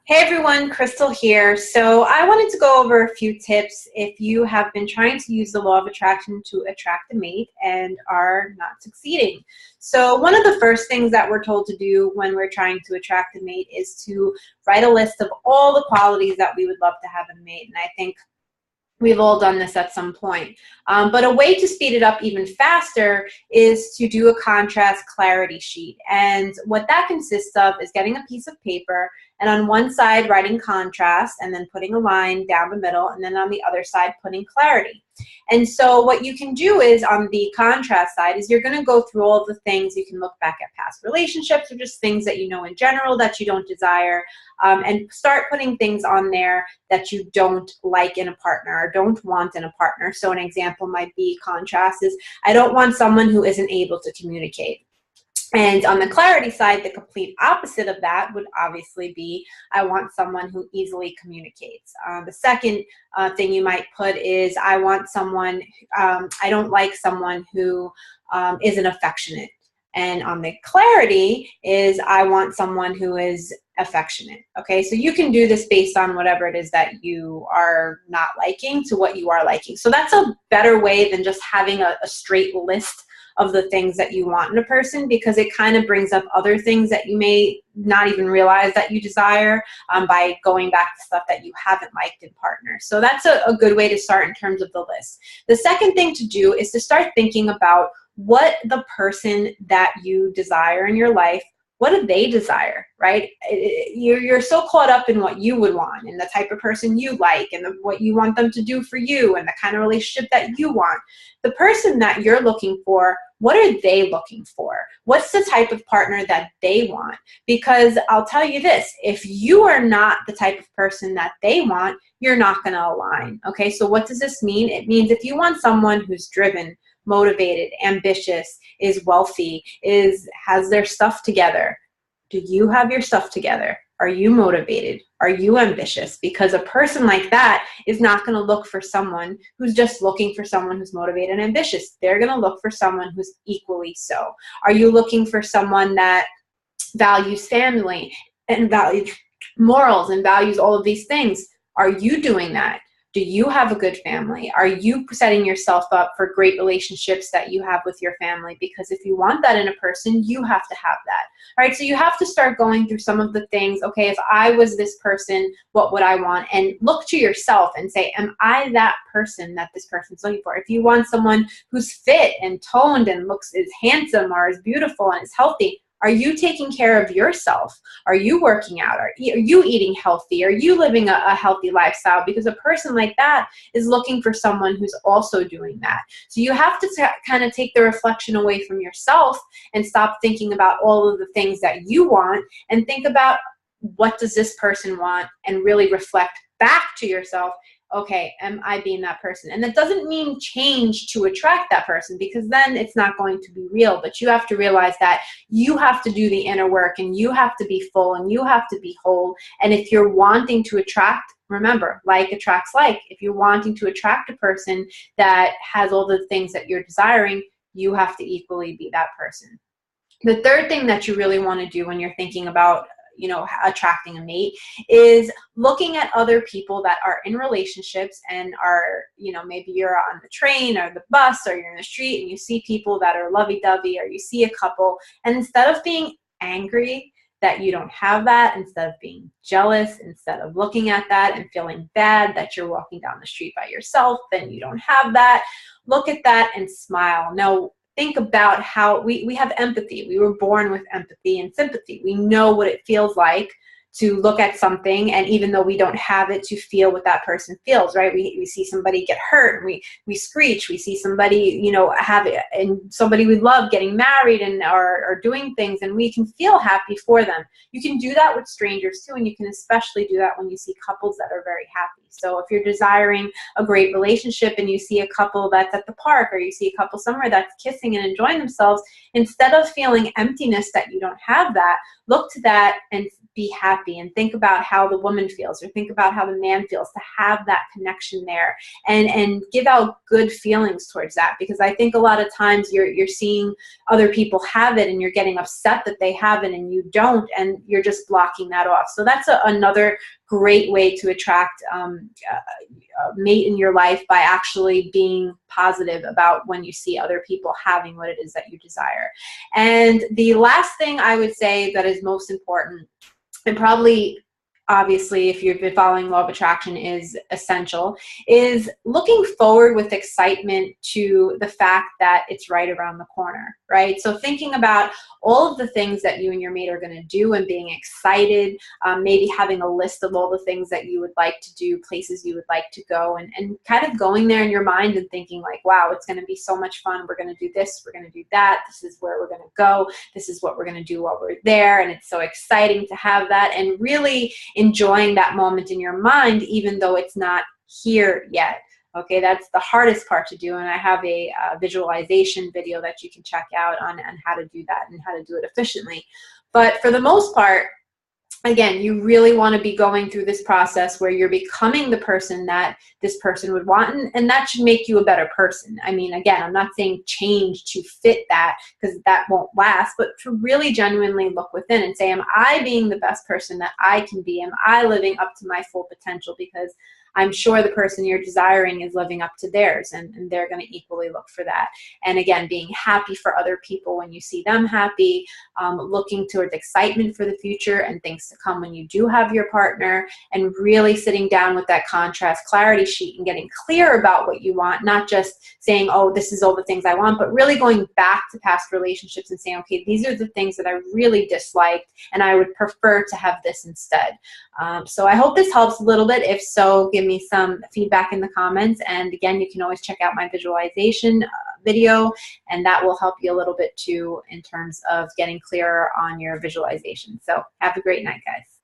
Hey everyone, Crystal here. So I wanted to go over a few tips if you have been trying to use the law of attraction to attract a mate and are not succeeding. So one of the first things that we're told to do when we're trying to attract a mate is to write a list of all the qualities that we would love to have in a mate. And I think we've all done this at some point. But a way to speed it up even faster is to do a contrast clarity sheet. And what that consists of is getting a piece of paper and on one side writing contrast and then putting a line down the middle, and then on the other side putting clarity. And so what you can do is on the contrast side is you're going to go through all of the things. You can look back at past relationships or just things that you know in general that you don't desire, and start putting things on there that you don't like in a partner or don't want in a partner. So an example might be contrast is I don't want someone who isn't able to communicate. And on the clarity side, the complete opposite of that would obviously be I want someone who easily communicates. The second thing you might put is I want someone, I don't like someone who isn't affectionate. And on the clarity is I want someone who is affectionate. Okay, so you can do this based on whatever it is that you are not liking to what you are liking. So that's a better way than just having a straight list of the things that you want in a person, because it kind of brings up other things that you may not even realize that you desire by going back to stuff that you haven't liked in partners. So that's a good way to start in terms of the list. The second thing to do is to start thinking about what the person that you desire in your life, what do they desire, right? You're so caught up in what you would want and the type of person you like and what you want them to do for you and the kind of relationship that you want. The person that you're looking for, what are they looking for? What's the type of partner that they want? Because I'll tell you this, if you are not the type of person that they want, you're not going to align. Okay, so what does this mean? It means if you want someone who's driven, motivated, ambitious, is wealthy, has their stuff together. Do you have your stuff together? Are you motivated? Are you ambitious? Because a person like that is not going to look for someone who's just looking for someone who's motivated and ambitious. They're going to look for someone who's equally so. Are you looking for someone that values family and values morals and values all of these things? Are you doing that? Do you have a good family? Are you setting yourself up for great relationships that you have with your family? Because if you want that in a person, you have to have that. All right, so you have to start going through some of the things. Okay, if I was this person, what would I want? And look to yourself and say, am I that person that this person's looking for? If you want someone who's fit and toned and is handsome or is beautiful and is healthy, are you taking care of yourself? Are you working out? Are you eating healthy? Are you living a healthy lifestyle? Because a person like that is looking for someone who's also doing that. So you have to kind of take the reflection away from yourself and stop thinking about all of the things that you want and think about what does this person want and really reflect back to yourself. Okay, am I being that person? And that doesn't mean change to attract that person, because then it's not going to be real. But you have to realize that you have to do the inner work and you have to be full and you have to be whole. And if you're wanting to attract, remember, like attracts like. If you're wanting to attract a person that has all the things that you're desiring, you have to equally be that person. The third thing that you really want to do when you're thinking about attracting a mate is looking at other people that are in relationships and are, maybe you're on the train or the bus or you're in the street and you see people that are lovey-dovey, or you see a couple, and instead of being angry that you don't have that, instead of being jealous, instead of looking at that and feeling bad that you're walking down the street by yourself, then you don't have that, look at that and smile. Now, think about how we have empathy. We were born with empathy and sympathy. We know what it feels like to look at something, and even though we don't have it, to feel what that person feels, right? We see somebody get hurt, and we screech. We see somebody, have it, and somebody we love getting married and are doing things, and we can feel happy for them. You can do that with strangers too, and you can especially do that when you see couples that are very happy. So if you're desiring a great relationship and you see a couple that's at the park, or you see a couple somewhere that's kissing and enjoying themselves, instead of feeling emptiness that you don't have that, look to that and be happy, and think about how the woman feels, or think about how the man feels, to have that connection there, and give out good feelings towards that. Because I think a lot of times you're seeing other people have it and you're getting upset that they have it and you don't, and you're just blocking that off. So that's another great way to attract a mate in your life, by actually being positive about when you see other people having what it is that you desire. And the last thing I would say that is most important, and probably, obviously, if you've been following law of attraction, is essential, is looking forward with excitement to the fact that it's right around the corner, right? So thinking about all of the things that you and your mate are going to do and being excited, maybe having a list of all the things that you would like to do, places you would like to go, and kind of going there in your mind and thinking like, wow, it's going to be so much fun. We're going to do this, we're going to do that, this is where we're going to go, this is what we're going to do while we're there. And it's so exciting to have that, and really enjoying that moment in your mind, even though it's not here yet. Okay, that's the hardest part to do, and I have a visualization video that you can check out on how to do that and how to do it efficiently. But for the most part, again, you really want to be going through this process where you're becoming the person that this person would want, and that should make you a better person. I mean, again, I'm not saying change to fit that, because that won't last, but to really genuinely look within and say, am I being the best person that I can be? Am I living up to my full potential? Because I'm sure the person you're desiring is living up to theirs, and they're going to equally look for that. And again, being happy for other people when you see them happy, looking towards excitement for the future and things to come when you do have your partner, and really sitting down with that contrast clarity sheet and getting clear about what you want, not just saying, oh, this is all the things I want, but really going back to past relationships and saying, okay, these are the things that I really disliked, and I would prefer to have this instead. So I hope this helps a little bit. If so, give me some feedback in the comments. And again, you can always check out my visualization video, and that will help you a little bit too in terms of getting clearer on your visualization. So have a great night, guys.